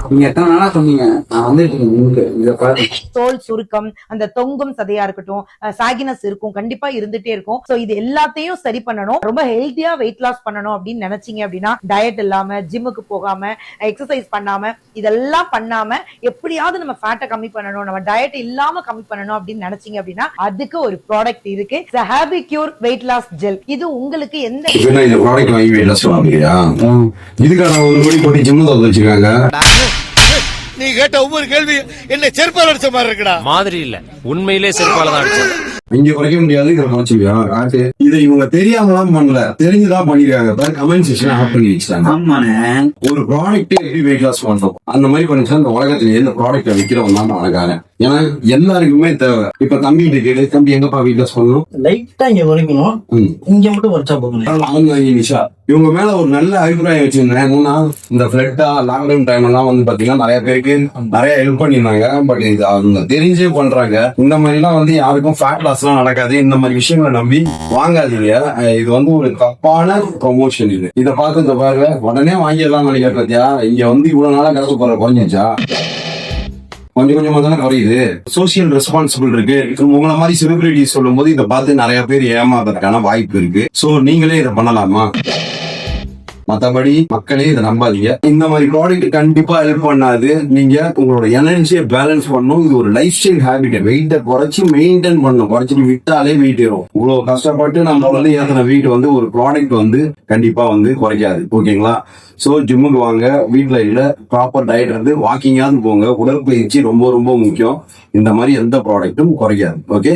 நீங்க எத்தனை நாளா சொன்னீங்க நான் வந்து தோல் சுருக்கம், அந்த தொங்கும் சதையா இருக்கட்டும், சாகினஸ் இருக்கும், கண்டிப்பா இருந்துட்டே இருக்கும். சோ இது எல்லாத்தையும் சரி பண்ணணும். ரொம்ப ஹெல்த்தியா வெயிட் லாஸ் பண்ணணும் அப்படின்னு நினைச்சீங்க அப்படின்னா, டயட் இல்லாம, ஜிம்முக்கு போகாம, எக்ஸசைஸ் பண்ணாம, இதெல்லாம் பண்ணாம எப்படியாவது நம்ம ஃபேட்டை கம்மி பண்ணணும், நம்ம டயட் இல்லாம கம்மி பண்ணணும் அப்படின்னு நினைச்சீங்க அப்படின்னா, அதுக்கு ஒரு ப்ராடக்ட் இருக்கு. ஹேபிக்யூர் வெயிட் லாஸ் ஜெல். இது உங்களுக்கு எந்த இந்த ப்ராடக்ட் வாங்கி வெயிட் லாஸ் பண்ணுவீங்களா? இதுக்கான ஒரு கோடி போட்டு ஜிம்மு தான் வச்சிருக்காங்க. நீ கேட்ட ஒவ்வொரு கேள்வி என்ன செருப்பால் அடிச்ச மாதிரி இருக்குடா. மாதிரி இல்ல, உண்மையிலே செருப்பால தான் அடிச்சது. இங்க குறைக்க முடியாது, இதை குறைச்சிருவியா? இதை இவங்க தெரியாமலாம் பண்ணல, தெரிஞ்சுதான் பண்ணிருக்காங்க. கமெண்ட் செக்ஷன் ஆஃப் பண்ணி வச்சுட்டாங்க. ஒரு ப்ராடக்ட் எப்படி வெயிட் லாஸ் பண்றோம் அந்த மாதிரி பண்ணிச்சா இந்த உலகத்துல எந்த ப்ராடக்ட் விற்கிறவங்க தான் வணக்காரன். ஏன்னா எல்லாருக்குமே தேவை. இப்ப தம்பி கேளு, தம்பி எங்கப்பா வெயிட் லாஸ் பண்ணணும்? லைட்டா இங்க குறைக்கணும், இங்க மட்டும் குறைச்சா போகணும். நிஷா இவங்க மேல ஒரு நல்ல அபிப்பிராயம் வச்சிருந்தேன். என்னன்னா இந்த பிளட்டா லாக்டவுன் டைம் எல்லாம் வந்து பாத்தீங்கன்னா நிறைய பேருக்கு நிறைய ஹெல்ப் பண்ணிருந்தாங்க. பட் இது அவங்க தெரிஞ்சே பண்றாங்க. இந்த மாதிரி எல்லாம் வந்து யாருக்கும் ஃபேட் லாஸ் எல்லாம் நடக்காது. இந்த மாதிரி விஷயங்களை நம்பி வாங்காதீங்க. இது வந்து ஒரு தப்பான ப்ரொமோஷன். இதை பார்த்து இந்த பாருங்க உடனே வாங்கிடலாம் நினைக்கிறேன். பத்தியா இங்க வந்து இவ்வளவு நாளா கலந்து போற குறைஞ்சிச்சா? கொஞ்சம் கொஞ்சமா தானே குறையுது. சோசியல் ரெஸ்பான்சிபிள் இருக்கு. உங்களை மாதிரி செலிபிரிட்டி சொல்லும் போது இதை பார்த்து நிறைய பேர் ஏமாறதுக்கான வாய்ப்பு இருக்கு. சோ நீங்களே இதை பண்ணலாமா? மத்தபடி மக்களே இதை நம்பாதீங்க. இந்த மாதிரி ப்ராடக்ட் கண்டிப்பா ஹெல்ப் பண்ணாது. நீங்க உங்களோட எனர்ஜியை பேலன்ஸ் பண்ணணும். இது ஒரு லைஃப் ஸ்டைல் ஹேபிட். வெயிட்டை குறைச்சி மெயின்டைன் பண்ணணும். குறைச்சிட்டு விட்டாலே வெயிட் ஏறும். இவ்வளவு கஷ்டப்பட்டு நம்ம வந்து ஏற்றின வெயிட் வந்து ஒரு ப்ராடக்ட் வந்து கண்டிப்பா வந்து குறைக்காது. ஓகேங்களா? சோ ஜிம்முக்கு வாங்க. வீட்டுல இல்ல ப்ராப்பர் டயட் இருந்து வாக்கிங்காவது போங்க. உடற்பயிற்சி ரொம்ப ரொம்ப முக்கியம். இந்த மாதிரி எந்த ப்ராடக்ட்டும் குறைக்காது. ஓகே.